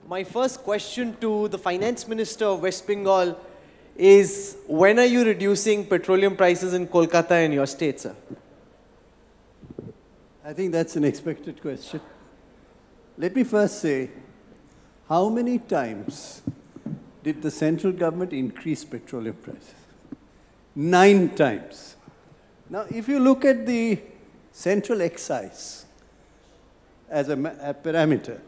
My first question to the Finance Minister of West Bengal is, when are you reducing petroleum prices in Kolkata in your state, sir? I think that's an expected question. Let me first say, how many times did the central government increase petroleum prices? 9 times. Now, if you look at the central excise as a parameter,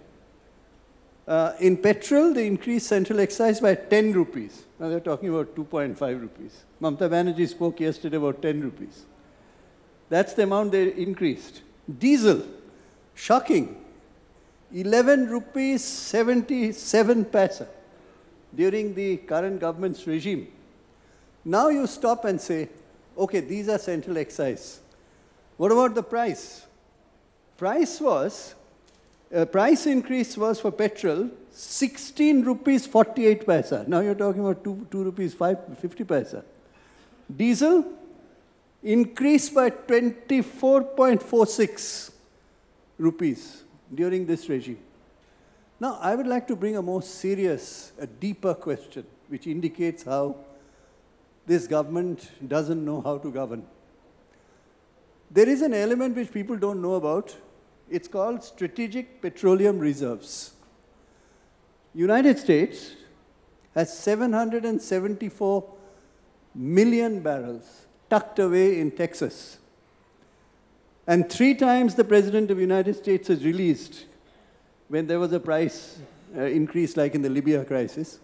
in petrol, they increased central excise by 10 rupees. Now they're talking about 2.5 rupees. Mamata Banerjee spoke yesterday about 10 rupees. That's the amount they increased. Diesel, shocking, 11 rupees 77 paisa during the current government's regime. Now you stop and say, okay, these are central excise. What about the price? Price increase was for petrol 16 rupees 48 paisa. Now you're talking about 2 rupees 50 paisa. Diesel increased by 24.46 rupees during this regime. Now I would like to bring a more serious, a deeper question, which indicates how this government doesn't know how to govern. There is an element which people don't know about. It's called strategic petroleum reserves. United States has 774 million barrels tucked away in Texas. And 3 times the President of the United States has released when there was a price increase like in the Libya crisis.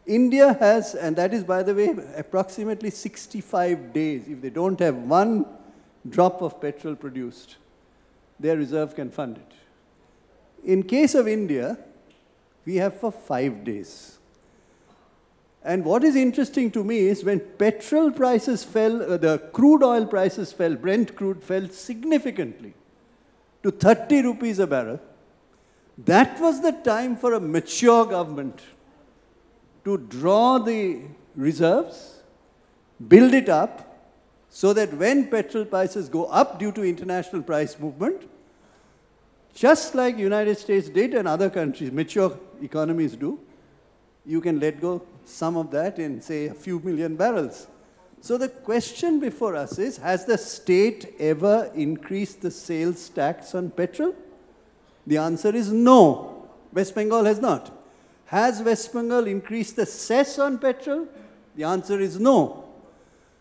India has, and that is, by the way, approximately 65 days. If they don't have 1 drop of petrol produced, their reserve can fund it. In case of India, we have for 5 days. And what is interesting to me is when petrol prices fell, the crude oil prices fell, Brent crude fell significantly to 30 rupees a barrel. That was the time for a mature government to draw the reserves, build it up, so that when petrol prices go up due to international price movement, just like United States did and other countries, mature economies do, you can let go some of that in, say, a few million barrels. So the question before us is, has the state ever increased the sales tax on petrol? The answer is no. West Bengal has not. Has West Bengal increased the cess on petrol? The answer is no.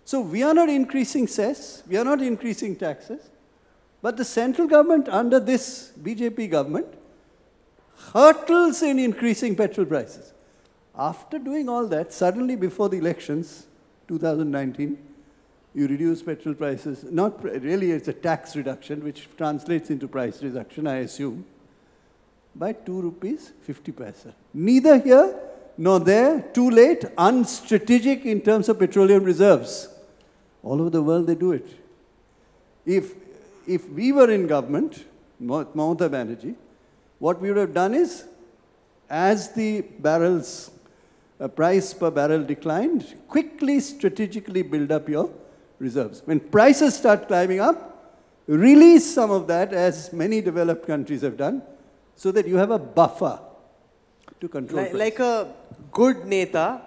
So we are not increasing cess, we are not increasing taxes, but the central government under this BJP government hurtles in increasing petrol prices. After doing all that, suddenly before the elections, 2019, you reduce petrol prices. Not really, it's a tax reduction, which translates into price reduction, I assume, by 2 rupees 50 paisa. Neither here nor there, too late, unstrategic in terms of petroleum reserves. All over the world, they do it. If we were in government, Mamata Banerjee, what we would have done is, as the barrels, price per barrel declined, quickly, strategically build up your reserves. When prices start climbing up, release some of that, as many developed countries have done, so that you have a buffer to control prices. Like a good neta,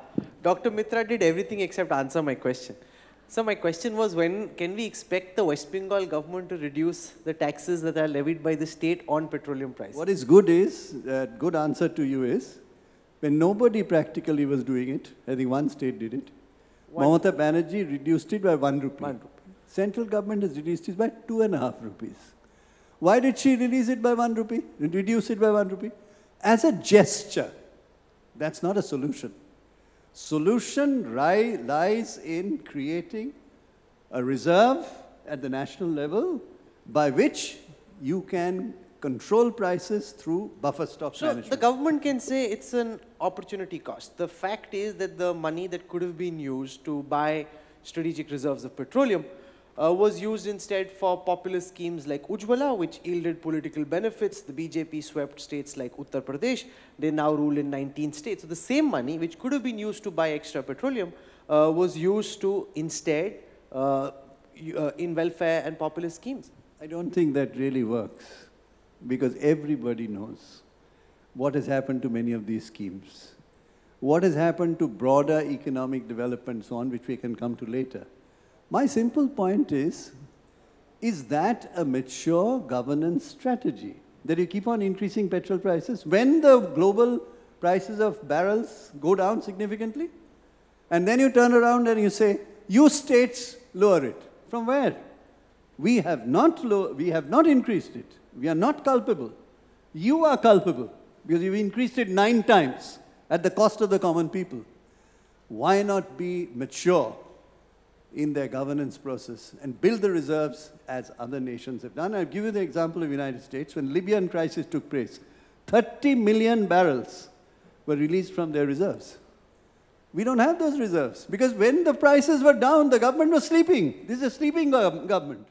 Dr. Mitra did everything except answer my question. So my question was, when can we expect the West Bengal government to reduce the taxes that are levied by the state on petroleum prices? What is good is, good answer to you is, when nobody practically was doing it, I think one state did it, Mamata Banerjee reduced it by 1 rupee. 1 rupee. Central government has reduced it by 2.5 rupees. Why did she release it by 1 rupee? Reduce it by 1 rupee? As a gesture. That's not a solution. Solution lies in creating a reserve at the national level by which you can control prices through buffer stock management. So the government can say it's an opportunity cost. The fact is that the money that could have been used to buy strategic reserves of petroleum was used instead for populist schemes like Ujjwala, which yielded political benefits. The BJP swept states like Uttar Pradesh. They now rule in 19 states. So the same money, which could have been used to buy extra petroleum, was used to instead in welfare and populist schemes. I don't think that really works, because everybody knows what has happened to many of these schemes? What has happened to broader economic development, so on, which we can come to later? My simple point is that a mature governance strategy? That you keep on increasing petrol prices when the global prices of barrels go down significantly? And then you turn around and you say, you states lower it. From where? We have not increased it. We are not culpable. You are culpable because you've increased it 9 times at the cost of the common people. Why not be mature in their governance process and build the reserves as other nations have done? I'll give you the example of the United States. When the Libyan crisis took place, 30 million barrels were released from their reserves. We don't have those reserves because when the prices were down, the government was sleeping. This is a sleeping government.